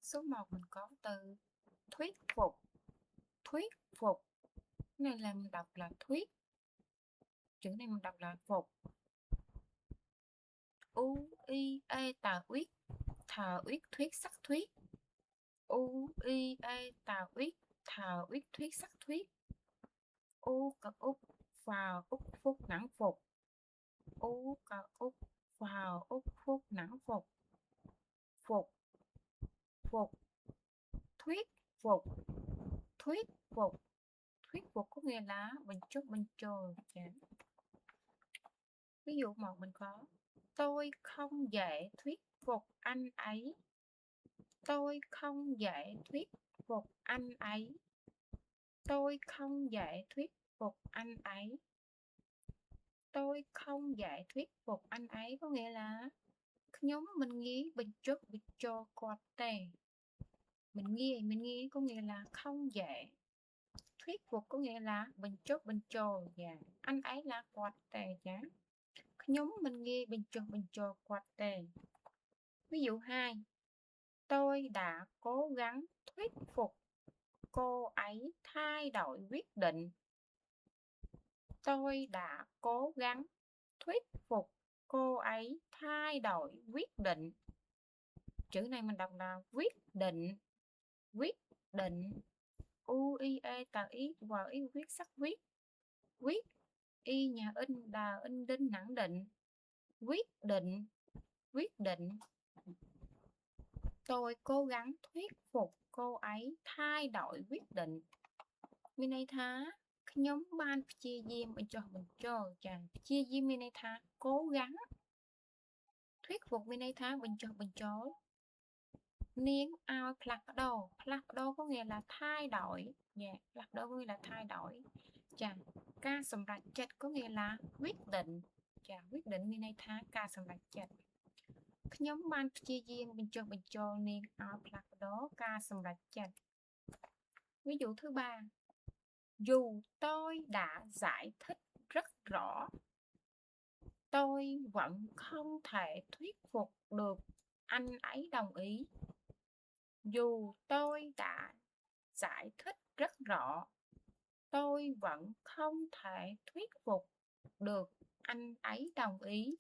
Số 1 mình có từ thuyết phục. Thuyết phục này là mình đọc là thuyết, chữ này mình đọc là phục. U I E tà uyết, thờ uyết thuyết sắc thuyết. U I E tà uyết, thờ uyết thuyết sắc thuyết. U cờ úc vào úc phúc nắng phục. U cờ úc vào úc phúc nắng phục. Phục, phục, thuyết phục, thuyết phục. Thuyết phục có nghĩa là mình chốt mình trồi. Ví dụ một mình có: tôi không dễ thuyết phục anh ấy. Tôi không dễ thuyết phục anh ấy. Tôi không dễ thuyết phục anh ấy. Tôi không dễ thuyết phục anh ấy có nghĩa là nhóm mình nghĩ bình chốt bình cho quạt tề. Mình nghĩ có nghĩa là không dễ. Thuyết phục có nghĩa là bình chốt bình trồ. Và anh ấy là quạt tề nhá. Nhóm mình nghĩ bình trồ quạt tề. Ví dụ 2: tôi đã cố gắng thuyết phục cô ấy thay đổi quyết định. Tôi đã cố gắng thuyết phục cô ấy thay đổi quyết định. Chữ này mình đọc là quyết định. Quyết định. U I E tà ý và ý viết sắc viết. Quyết y nhà in đà in đinh nặng định. Quyết định. Quyết định. Tôi cố gắng thuyết phục cô ấy thay đổi quyết định. Mình này thá nhóm ban chia diêm mình cho chàng chia diêm mình này thá cố gắng thuyết phục mình này thá mình cho niếng ao plak đô có nghĩa là thay đổi. Plak đô có nghĩa là thay đổi. Chàng ca sầm rạch chật có nghĩa là quyết định. Chàng quyết định mình này thá ca sầm rạch chật. Nhóm ban chia diêm mình cho niếng ao plak đô ca sầm rạch chật. Ví dụ thứ 3: dù tôi đã giải thích rất rõ, tôi vẫn không thể thuyết phục được anh ấy đồng ý. Dù tôi đã giải thích rất rõ, tôi vẫn không thể thuyết phục được anh ấy đồng ý.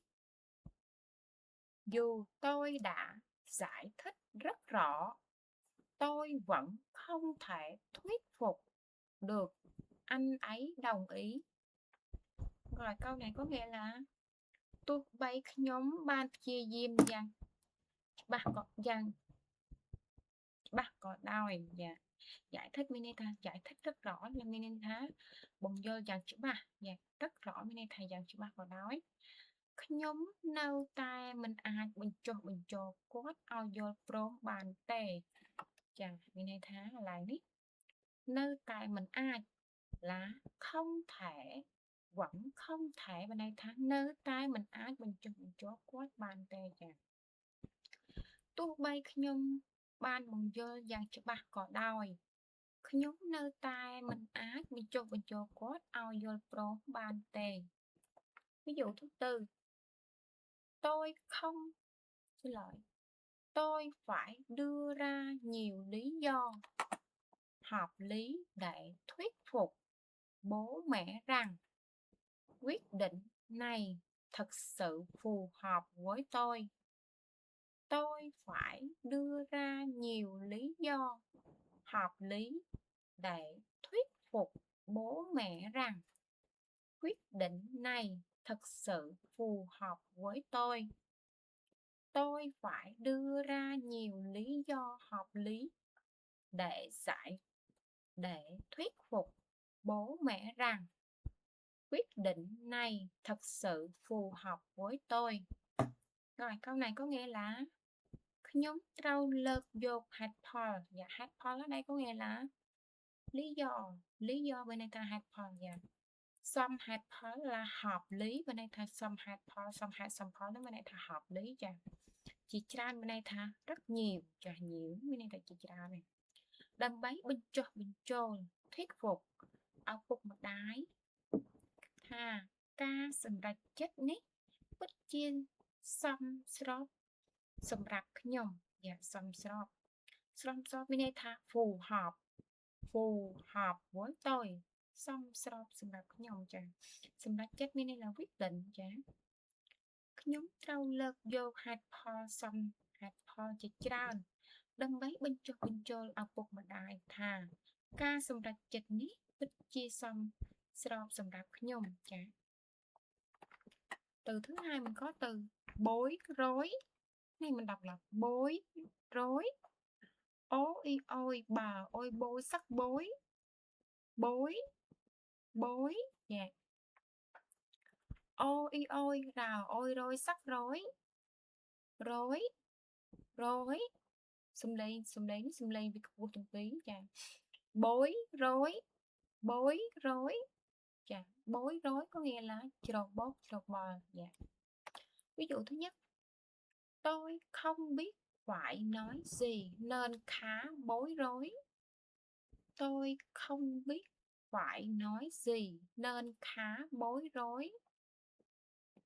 Dù tôi đã giải thích rất rõ, tôi vẫn không thể thuyết phục được anh ấy đồng ý. Rồi câu này có nghĩa là tôi bay nhóm ban chia diêm dần bác có đòi và giải thích Mineta giải thích rất rõ là Mineta bùng dơ dần chữ ba và rất rõ Mineta dần chữ ba có nói nhóm nâu tai mình ai bình cho quát ao vô pro bàn tề chàng Mineta lại nít nâu tai mình ai là không thể vẫn không thể bên đây thắng nơ tai mình ai mình cho quát bàn tề chàng tu bay nhung ban mừng dơ dàng cho bạc có đòi nhúng nơ tai mình ác mình cho quát ao vô pro bàn tề. Ví dụ thứ 4: tôi không xin lỗi tôi phải đưa ra nhiều lý do hợp lý để thuyết phục bố mẹ rằng quyết định này thật sự phù hợp với tôi. Tôi phải đưa ra nhiều lý do hợp lý để thuyết phục bố mẹ rằng quyết định này thật sự phù hợp với tôi. Tôi phải đưa ra nhiều lý do hợp lý để thuyết phục bố mẹ rằng quyết định này thật sự phù hợp với tôi. Rồi câu này có nghĩa là nhóm trao lợt dột hạt phò và hạt phò ở đây có nghĩa là lý do bên này ta hạt phò và some hạt phò là hợp lý bên này ta some hạt phò bên này ta hợp lý chà chị tra bên này ta rất nhiều chà nhiều bên này ta chị tra này đâm bấy bên trôi thuyết phục ao phục một đái ha ca sầm rạch chết nít bất chiên xong srop sầm rạch nhom và xong srop Xong sót bên đây tha phù hợp với tôi xong sót xâmรับnhóm chàng xâmรับchất bên đây là quyết định chàng nhóm trao lợt vô hạt phò xong hạt phò chỉ tràn đâm bấy bên chôl ở bục mà đại thà ca xâmรับchất ní bích chia xong sót xâmรับnhóm chàng từ thứ hai mình có từ bối rối này mình đọc là bối rối ôi ôi bà ôi bối sắc bối bối bối dạ ôi rào ôi rối sắc rối rối rối xùm lên vì cuộc từng tí dạ bối rối dạ bối rối có nghĩa là trột bốt trột bò dạ ví dụ thứ nhất tôi không biết phải nói gì nên khá bối rối tôi không biết phải nói gì nên khá bối rối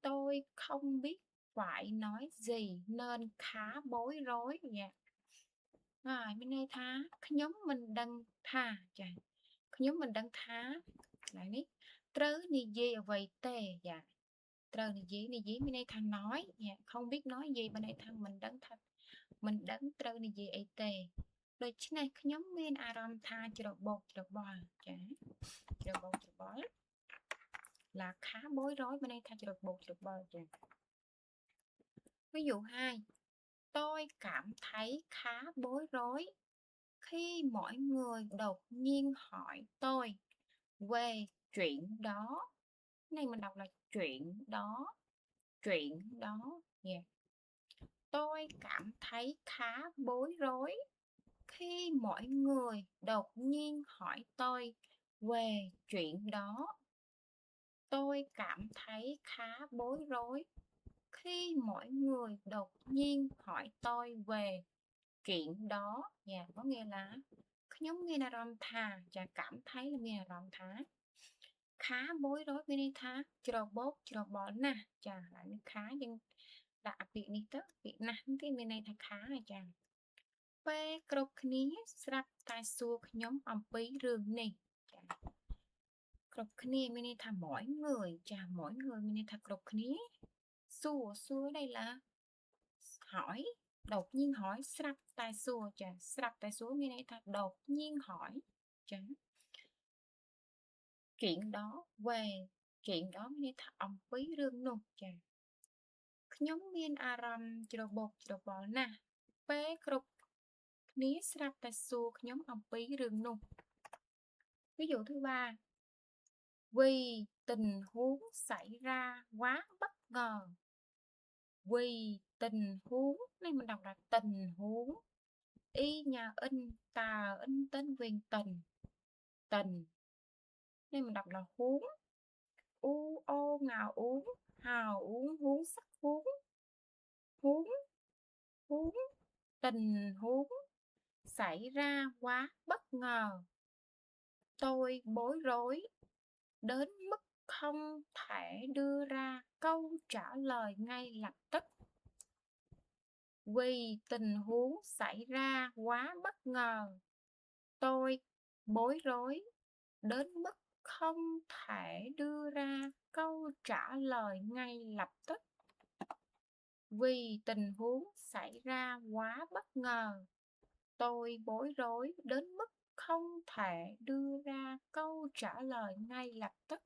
tôi không biết phải nói gì nên khá bối rối dạ rồi bên đây thá nhóm mình đang tha dạ nhóm mình đang thá lại ní trớ ni gì ở vậy tề dạ trớ ni gì bên đây thằng nói dạ không biết nói gì bên đây thằng mình đang thật mình đang trớ ni gì ấy tề rồi chứ này nhóm miền aram tha chợ bột chợ bò dạ chợ bò là khá bối rối bên đây tha chợ bột chợ bò dạ ví dụ 2 tôi cảm thấy khá bối rối khi mọi người đột nhiên hỏi tôi về chuyện đó này mình đọc là chuyện đó yeah. Tôi cảm thấy khá bối rối khi mọi người đột nhiên hỏi tôi về chuyện đó tôi cảm thấy khá bối rối khi mọi người đột nhiên hỏi tôi về chuyện đó dạ có nghĩa là nhóm nghe là rong thà và cảm thấy là nghe là rong thá khá bối rối với đi thá chừa bốt chừa bó nè chà lại khá nhưng đã bị đi tức bị nặng cái bên này thật khá này chàng pe cột ní sắp tai xua nhóm ông bí rừng này cột ní bên này thà mỗi người chà mỗi người bên này thật cột ní xua đây là hỏi đột nhiên hỏi sắp tai xua chà sắp tai xua bên này thật đột nhiên hỏi chà chuyện đó về chuyện đó bên này thật ông bí rừng luôn chà nhóm miền Aram chừa bột nè pe cột ní sắp tai xua nhóm ông bí rừng luôn ví dụ thứ ba vì tình huống xảy ra quá bất ngờ vì tình huống này mình đọc là tình huống y nhà in tà in tên viên tình nên mình đọc là huống u ô ngào uống hào uống huống sắc huống huống tình huống xảy ra quá bất ngờ tôi bối rối đến mức không thể đưa ra câu trả lời ngay lập tức vì tình huống xảy ra quá bất ngờ tôi bối rối đến mức không thể đưa ra câu trả lời ngay lập tức vì tình huống xảy ra quá bất ngờ tôi bối rối đến mức không thể đưa ra câu trả lời ngay lập tức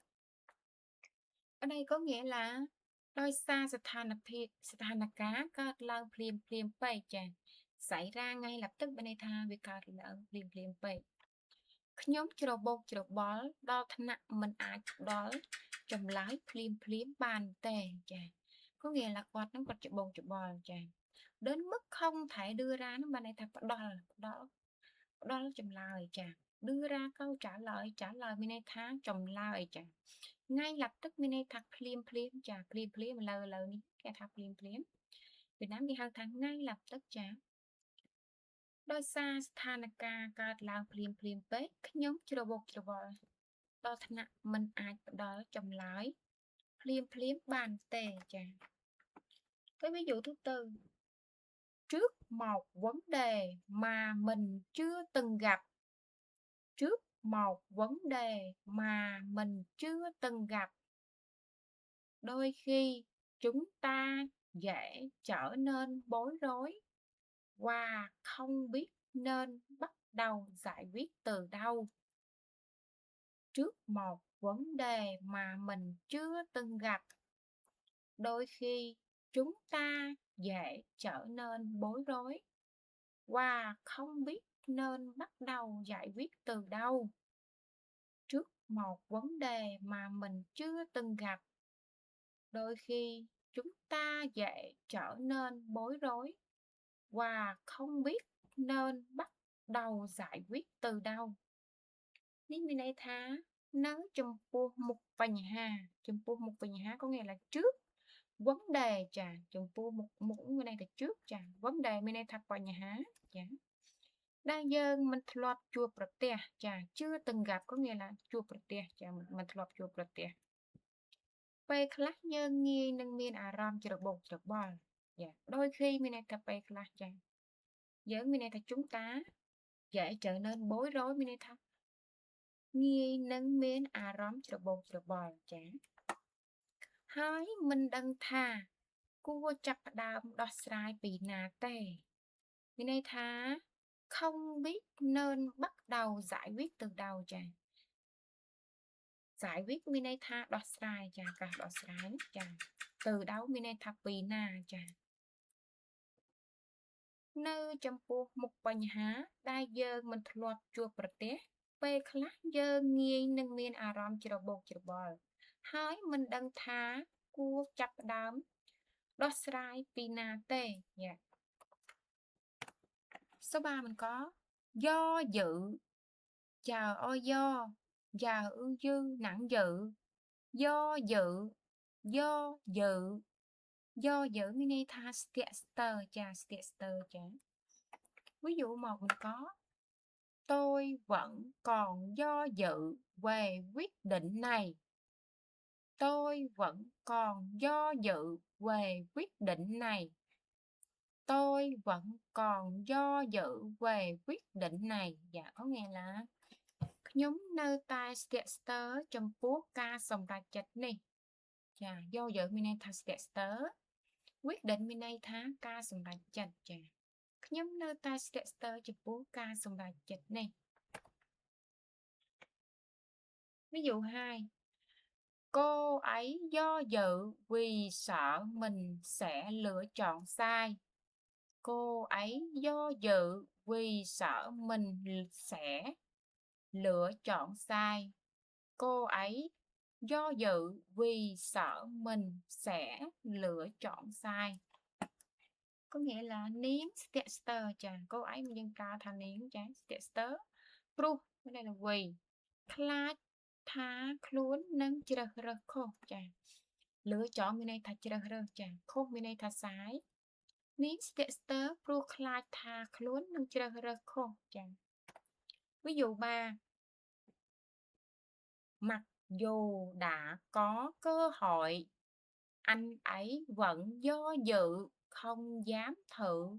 ở đây có nghĩa là đôi xaสถานการณ์เกิดឡើងភ្លាមពេកចាxảy ra ngay lập tức bên đây thaវាកើតឡើងភ្លាមពេកខ្ញុំច្របូកច្របល់ដល់ថ្នាក់មិនអាចផ្ដល់ចម្លើយភ្លាមបានទេចាcó nghĩa làគាត់នឹងគាត់ច្របូកច្របល់ចា đến mức không thể đưa ra nó bên đây thậtផ្ដល់ចម្លើយចា đưa ra câu trả lời bên đây thaចម្លើយចា ngay lập tức bên đây thật phim chà phim lờ ní cái thật phim Việt Nam thì hàng tháng ngay lập tức chà đôi xa Thanakaកើតឡើងភ្លាមពេកខ្ញុំច្របូកច្របល់ដល់ថ្នាក់មិនអាចផ្ដល់ចម្លើយភ្លាមបានទេចាcái ví dụ thứ tư trước một vấn đề mà mình chưa từng gặp. Trước một vấn đề mà mình chưa từng gặp. Đôi khi chúng ta dễ trở nên bối rối và không biết nên bắt đầu giải quyết từ đâu. Trước một vấn đề mà mình chưa từng gặp. Đôi khi chúng ta dễ trở nên bối rối và không biết nên bắt đầu giải quyết từ đâu. Trước một vấn đề mà mình chưa từng gặp. Đôi khi chúng ta dễ trở nên bối rối và không biết nên bắt đầu giải quyết từ đâu. Nên tha nếuចំពោះមុខបញ្ហាចំពោះមុខបញ្ហាcó nghĩa là trước vấn đề ចាចំពោះមុខមានន័យថាtrước ចាvấn đềមានន័យថាបញ្ហាចាដែលយើងមិនធ្លាប់ជួបប្រទះចាchưa từng gặp có nghĩa làជួបប្រទះចាមិនធ្លាប់ជួបប្រទះពេលខ្លះយើងងាយនឹងមានអារម្មណ៍ច្របូកច្របល់ចាđôi khiមានន័យថាពេលខ្លះចាយើងមានន័យថាchúng ta dễ trở nên bối rốiមានន័យថាងាយនឹងមានអារម្មណ៍ច្របូកច្របល់ចាហើយមិនដឹងថាគួរចាប់ផ្ដើមដោះស្រាយពីណាទេមានន័យថា không biết nên bắt đầu giải quyết từ đâu ចាgiải quyếtមានន័យថាដោះស្រាយចាការដោះស្រាយចាtừ đâuមានន័យថាពីណាចានៅចំពោះមុខបញ្ហាដែលយើងមិនធ្លាប់ជួបប្រទះពេលខ្លះយើងងាយនឹងមានអារម្មណ៍ច្របូកច្របល់ហើយមិនដឹងថាគួរចាប់ផ្ដើមដោះស្រាយពីណាទេញ៉ាsố 3 mình có do dự chờ ôi giờ ư dư nặng dự do dự do dự mini tha stester cha stester cha ví dụ một mình có tôi vẫn còn do dự về quyết định này. Tôi vẫn còn do dự về quyết định này. Tôi vẫn còn do dự về quyết định này. Dạ có nghĩa là ខ្ញុំនៅតែស្ទាក់ស្ទើរចំពោះការសម្រេចចិត្តនេះចាយកយើងមានន័យថាស្ទាក់ស្ទើរquyết định មានន័យថាការសម្រេចចិត្តចាខ្ញុំនៅតែស្ទាក់ស្ទើរចំពោះការសម្រេចចិត្តនេះví dụ 2 cô ấy do dự vì sợ mình sẽ lựa chọn sai cô ấy do dự vì sợ mình sẽ lựa chọn sai cô ấy do dự vì sợ mình sẽ lựa chọn sai có nghĩa là niếng stester chà cô ấy mình ca thà niếng chà stester proof cái này là vì ខ្លាចថាខ្លួននឹងជ្រើសរើសខុសចាលឿចោមានន័យថាជ្រើសរើសចាខុសមានន័យថាសាយនេះស្ទាក់ស្ទើរព្រោះខ្លាចថាខ្លួននឹងជ្រើសរើសខុសចា ví dụ 3 mặc dù đã có cơ hội anh ấy vẫn do dự không dám thử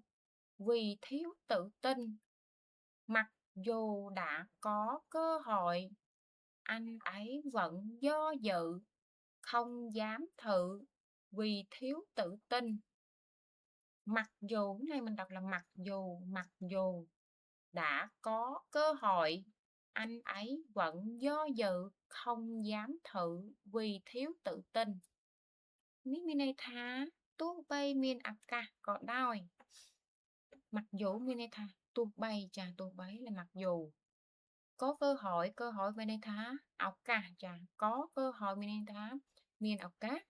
vì thiếu tự tin mặc dù đã có cơ hội anh ấy vẫn do dự không dám thử vì thiếu tự tin mặc dù cái này mình đọc là mặc dù đã có cơ hội anh ấy vẫn do dự không dám thử vì thiếu tự tin នេះមានន័យថាទោះបីមានឱកាសក៏ដោយ mặc dù មានន័យថាទោះបីចាទោះបីlà mặc dù có cơ hộiមានន័យថាឱកាសចាcó cơ hộiមានន័យថាមានឱកាស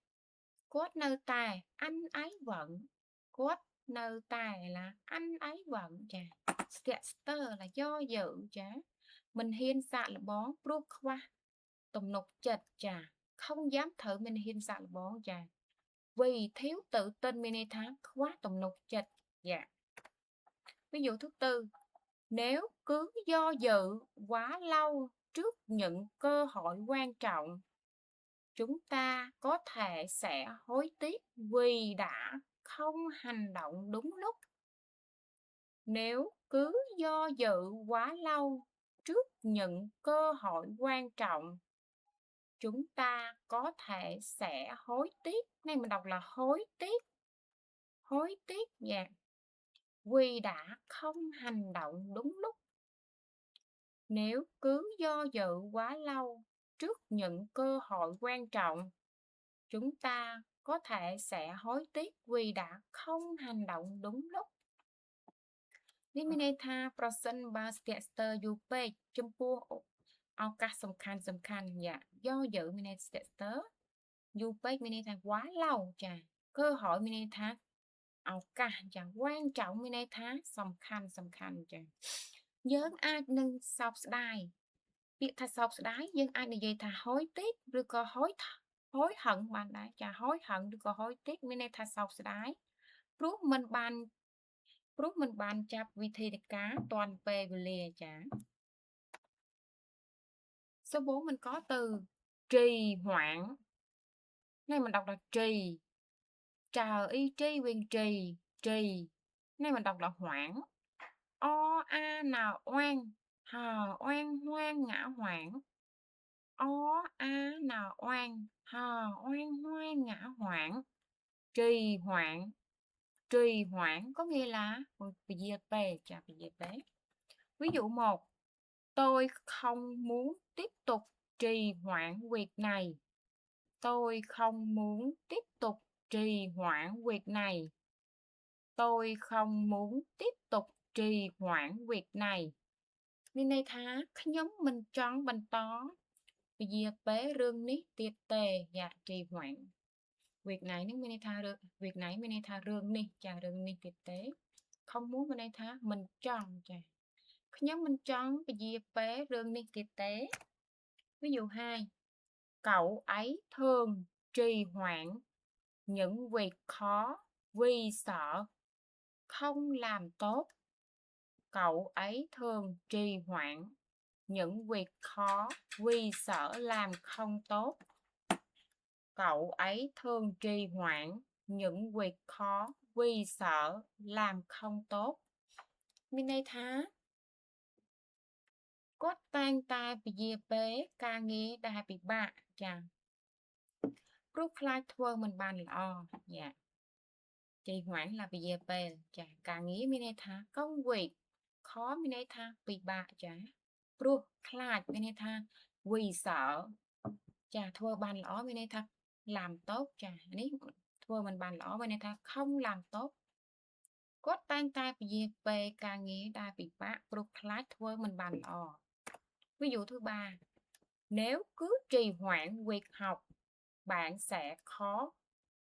គាត់នៅតែ anh ấy vẫn គាត់នៅតែ là anh ấy vẫn ចា stester là do dự ចាមិនហ៊ានសាកល្បងព្រោះខ្វះទំនុកចិត្តចា không dám thử មិនហ៊ានសាកល្បងចា vì thiếu tự tin មានន័យថាខ្វះទំនុកចិត្តdạ ví dụ thứ tư nếu cứ do dự quá lâu trước những cơ hội quan trọng chúng ta có thể sẽ hối tiếc vì đã không hành động đúng lúc Nếu cứ do dự quá lâu trước những cơ hội quan trọng, chúng ta có thể sẽ hối tiếc. Này mình đọc là hối tiếc nha, vì đã không hành động đúng lúc. Nếu cứ do dự quá lâu trước những cơ hội quan trọng, chúng ta có thể sẽ hối tiếc vì đã không hành động đúng lúc.នេះមានន័យថាប្រសិនបើស្ទាក់ស្ទើរយូរពេកចំពោះឱកាសសំខាន់យ៉ាយោយើមានន័យស្ទាក់ស្ទើរយូរពេកមានន័យថាquá lâuចាcơ hộiមានន័យថាឱកាសចាquan trọngមានន័យថាសំខាន់ចាយើងអាចនឹងសោកស្ដាយពាក្យថាសោកស្ដាយយើងអាចនិយាយថាហួយtiếកឬក៏ហួយហឹងបានដែរចាហួយហឹងឬក៏ហួយtiếកមានន័យថាសោកស្ដាយព្រោះមិនបានចាប់វិធានការទាន់ពេលវេលាចាsố 4 mình có từ trì hoãn. Này mình đọc là trì. Chờ y tri quyền trì. Này mình đọc là hoãn. O a nào oan, hờ oan hoan ngã hoãn. O a nào oan, hờ oan hoan ngã hoãn. Trì hoãn có nghĩa là ví dụ 1. Tôi không muốn tiếp tục trì hoãn việc này. Tôi không muốn tiếp tục trì hoãn việc này. Tôi không muốn tiếp tục trì hoãn việc này. មានន័យថាខ្ញុំមិនចង់បន្តពជាពេលរឿងនេះទៀតទេយ៉ាtrì hoãn việc này នឹងមានន័យថារឿង việc này មានន័យថារឿងនេះចារឿងនេះទៀតទេ không muốn មានន័យថាមិនចង់ចាខ្ញុំមិនចង់ពជាពេលរឿងនេះទៀតទេ ví dụ 2. Cậu ấy thường trì hoãn những việc khó vì sợ không làm tốt. Cậu ấy thường trì hoãn những việc khó vì sợ làm không tốt. Cậu ấy thường trì hoãn những việc khó vì sợ làm không tốt. មានន័យថាគាត់តែងតែពជាពេលការងារដែលពិបាកចាព្រោះខ្លាចធ្វើមិនបានល្អយ៉ាtrì hoãn làពជាពេលចាការងារមានន័យថាcông việc khóមានន័យថាពិបាកចាព្រោះខ្លាចមានន័យថា vì sợ ចាធ្វើបានល្អមានន័យថា làm tốt ចានេះធ្វើមិនបានល្អមានន័យថា không làm tốt គាត់តែងតែពជាពេលការងារដែលពិបាកព្រោះខ្លាចធ្វើមិនបានល្អ ví dụ thứ 3. Nếu cứ trì hoãn việc học, bạn sẽ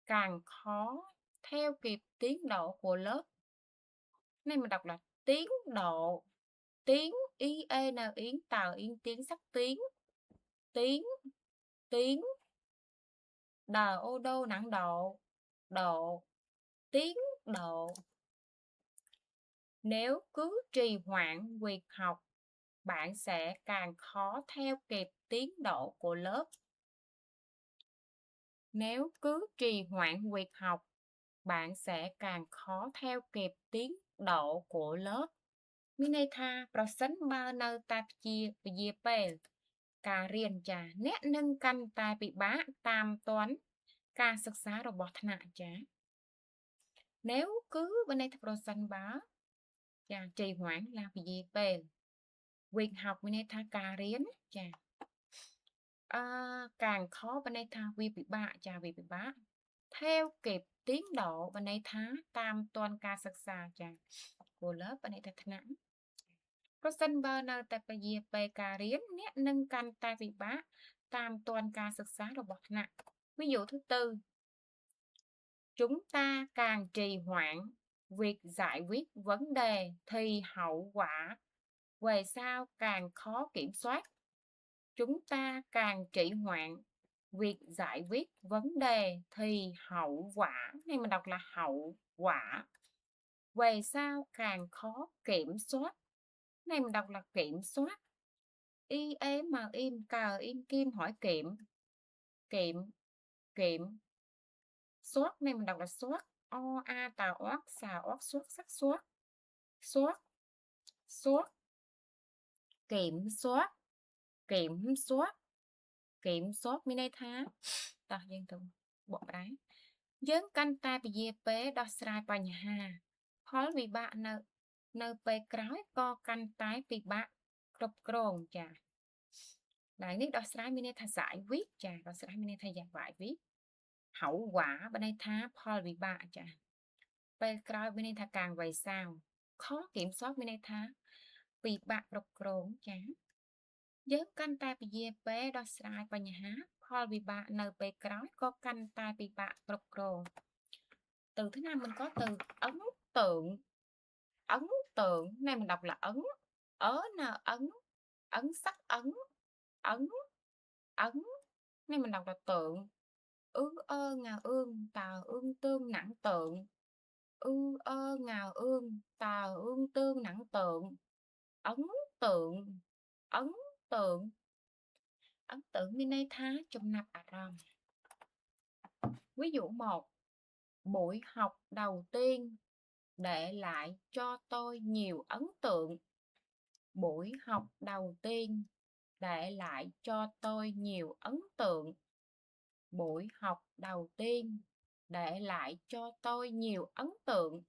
càng khó theo kịp tiến độ của lớp. Nên mình đọc là tiến độ, tiến y e n yến tờ yên tiếng sắc tiến, đờ ô đô nặng độ, tiến độ. Nếu cứ trì hoãn việc học, bạn sẽ càng khó theo kịp tiến độ của lớp. Nếu cứ trì hoãn việc học, bạn sẽ càng khó theo kịp tiến độ của lớp. មានន័យថាប្រសិនបើនៅតែពជាពេលការរៀនចាអ្នកនឹងកាន់តែពិបាកតាមទាន់ការសិក្សារបស់ថ្នាក់ចា nếu cứ bên đâyប្រសិនបើចា trì hoãn là ពជាពេល việc học មានន័យថាការរៀនចាcàng khó bên đâyថាវាពិបាកចាវាពិបាក theo kịp tiến độ bên đâyថាតាមទាន់ការសិក្សាចា của lớp bên đâyថាថ្នាក់ ប្រសិនបើនៅតែពជាពេលការរៀនអ្នកនឹងកាន់តែពិបាកតាមទាន់ការសិក្សារបស់ថ្នាក់ ví dụ thứ 4. Chúng ta càng trì hoãn việc giải quyết vấn đề thì hậu quả về sau càng khó kiểm soát. Chúng ta càng trì hoãn việc giải quyết vấn đề thì hậu quả, này mình đọc là hậu quả, về sau càng khó kiểm soát. Này mình đọc là kiểm soát. Y ếm mà im cờ im kim hỏi kiệm soát này mình đọc là soát o a tà oát xà oát soát sắc soát soát, soát, kiểm soát, kiểm soát, kiểm soátមានន័យថាតោះយើងទៅបកប្រែយើងកាន់តែពយាពេលដោះស្រាយបញ្ហាផលវិបាកនៅពេលក្រោយក៏កាន់តែពិបាកគ្រប់គ្រងចា៎ដែលនេះដោះស្រាយមានន័យថាgiải quyếtចា៎ដោះស្រាយមានន័យថាយ៉ាងgiải quyết hậu quả បានន័យថាផលវិបាកចា៎ពេលក្រោយមានន័យថាcàng về sau ខkiểm soát មានន័យថាពិបាកគ្រប់គ្រងចា៎យើងកាន់តែពយាពេលដោះស្រាយបញ្ហាផលវិបាកនៅពេលក្រោយក៏កាន់តែពិបាកគ្រប់គ្រងtừ thứ năm mình có từ ấn tượng ấn tượng này mình đọc là ấn ấn ấn sắc ấn ấn này mình đọc là tượng ương ơ ngào ương tào ương tương nặng tượng ương ơ ngào ương tào ương tương nặng tượng ấn tượng ấn tượng ấn tượng Minetha trong nạp rom ví dụ 1 buổi học đầu tiên để lại cho tôi nhiều ấn tượng buổi học đầu tiên để lại cho tôi nhiều ấn tượng buổi học đầu tiên để lại cho tôi nhiều ấn tượng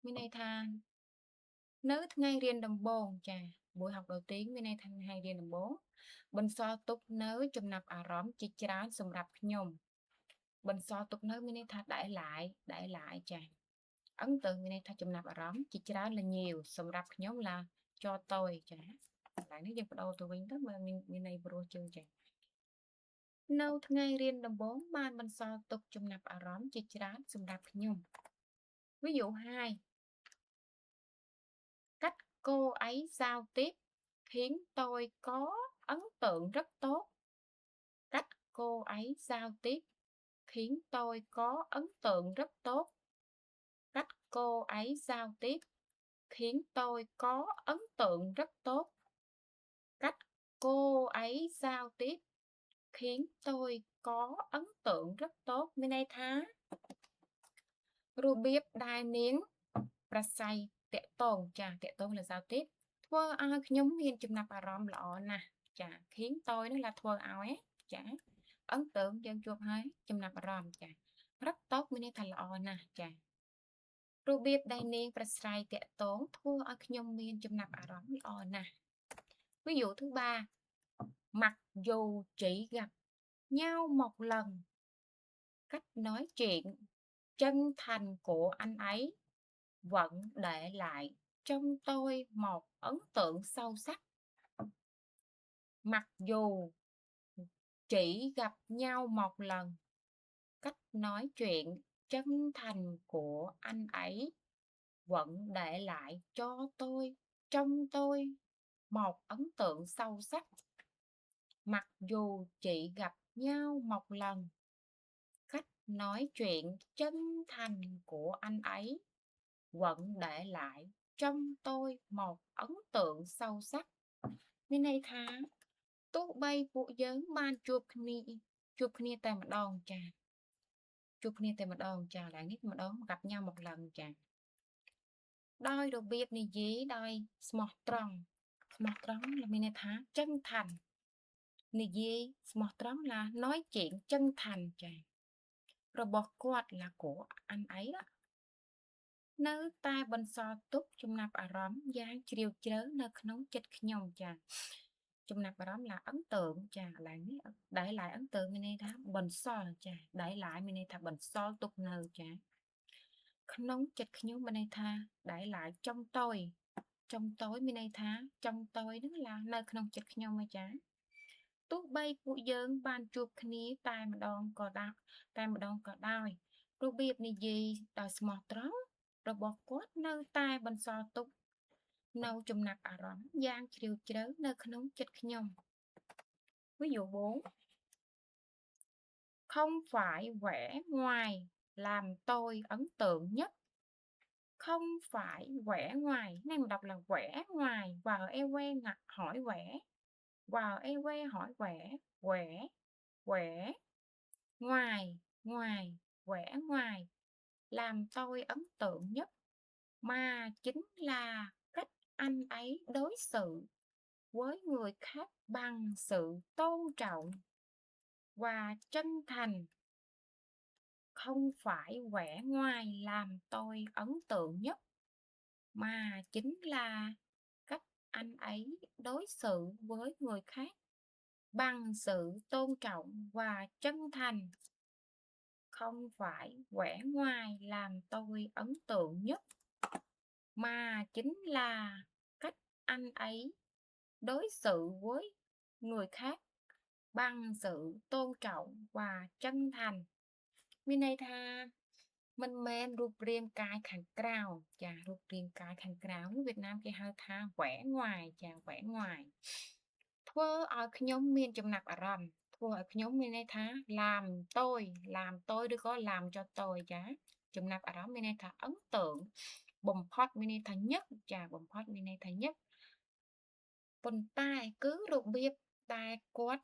Minetha nếu ngay riêng đồng bồn chà buổi học đầu tiên Minetha hay riêng đồng bồn bên so tục nếu trong nạp rõm chỉ trán sầm rạp nhung bên so tục nếu Minetha để lại chà ấn tượng Minetha trong nạp rõm chỉ trán là nhiều sầm rạp nhóm là cho tôi chà lại nếu dân đầu tôi vinh đó mà mình này bro chơi chà nâu ngay riêng đồng bốn ban bên so tục trong nạp rõm chỉ trán sầm rạp nhung ví dụ 2 cách cô ấy giao tiếp khiến tôi có ấn tượng rất tốt cách cô ấy giao tiếp khiến tôi có ấn tượng rất tốt cách cô ấy giao tiếp khiến tôi có ấn tượng rất tốt cách cô ấy giao tiếp khiến tôi có ấn tượng rất tốt Minetha Rubib đai niếng Prasai tệ tôn là giao tiếp thua ai nhóm viên chụp nạp rõm lọ nè chà khiến tôi nó là thua áo ấy chà ấn tượng dân chụp hơi chụp nạp rõm chà rất tốt Minetha lọ nè chà Rubib đai niếng Prasai tệ tôn thua ai nhóm viên chụp nạp rõm lọ nè ví dụ thứ 3 mặc dù chỉ gặp nhau một lần cách nói chuyện chân thành của anh ấy vẫn để lại trong tôi một ấn tượng sâu sắc mặc dù chỉ gặp nhau một lần cách nói chuyện chân thành của anh ấy vẫn để lại cho tôi trong tôi một ấn tượng sâu sắc mặc dù chỉ gặp nhau một lần cách nói chuyện chân thành của anh ấy vẫn để lại trong tôi một ấn tượng sâu sắc Minetha tú bay phụ dưỡng ban chụp kia tại một đòn trà chụp kia tại một đòn trà lại nít một đón gặp nhau một lần trà đôi đồ biệt này dí đôi smart strong là Minetha chân thành này dí smart strong là nói chuyện chân thành trà robot quạt là của anh ấy đó nếu ta bên so túc trong nạp rõm dáng chiều chớ nơi nóng chết nhông chà trong nạp rõm là ấn tượng chà lại để lại ấn tượng Minetha bên so chà để lại Minetha bên so túc nơi chà nóng chết nhông Minetha để lại trong tôi Minetha trong tôi đó là nơi nóng chết nhông mà chà tú bay phụ dưỡng ban chụp khí tai mà đòn có đôi Rubib này gì đòi smart strong robot quát nơi tai bên so túc nâu trong nạp rõm giang chiều chớ nơi nóng chết nhông ví dụ 4 không phải vẻ ngoài làm tôi ấn tượng nhất không phải vẻ ngoài này mình đọc là vẻ ngoài vào ewe hỏi vẻ vào ewe hỏi vẻ vẻ ngoài vẻ ngoài làm tôi ấn tượng nhất mà chính là cách anh ấy đối xử với người khác bằng sự tôn trọng và chân thành, không phải vẻ ngoài làm tôi ấn tượng nhất, mà chính là cách anh ấy đối xử với người khác bằng sự tôn trọng và chân thành, không phải vẻ ngoài làm tôi ấn tượng nhất, mà chính là cách anh ấy đối xử với người khác bằng sự tôn trọng và chân thành. Mình này tha mình menรูปរាងកាយខាងក្រៅចារូបរាងកាយខាងក្រៅនោះវៀតណាមគេហៅថាแหวงngoàiចាแหวงngoàiធ្វើឲ្យខ្ញុំមានចំណាប់អារម្មណ៍ធ្វើឲ្យខ្ញុំមានន័យថាlàm tôi ឬក៏ làm cho tôi ចាចំណាប់អារម្មណ៍មានន័យថាấn tượngបំផុតមានន័យថាញឹកចាបំផុតមានន័យថាញឹកប៉ុន្តែគឺរបៀបដែលគាត់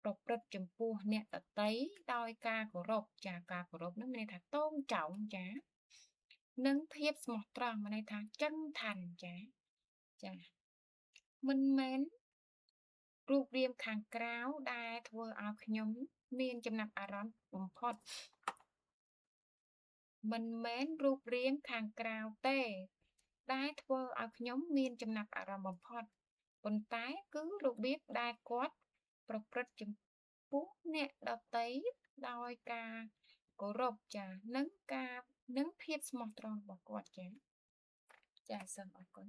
ប្រព្រឹត្តចំពោះអ្នកដទៃដោយការគោរពចាការគោរពនឹងមានន័យថាtôn trọngចានិងភាពស្មោះត្រង់មានន័យថាchân thànhចាចាមិនមែនរូបរាងខាងក្រៅដែលធ្វើឲ្យខ្ញុំមានចំណាប់អារម្មណ៍បំផុតមិនមែនរូបរាងខាងក្រៅទេដែលធ្វើឲ្យខ្ញុំមានចំណាប់អារម្មណ៍បំផុតប៉ុន្តែគឺរបៀបដែលគាត់ប្រព្រឹត្តចំពោះអ្នកដទៃដោយការគោរពចានិងភាពស្មោះត្រង់របស់គាត់ចាសូមអរគុណ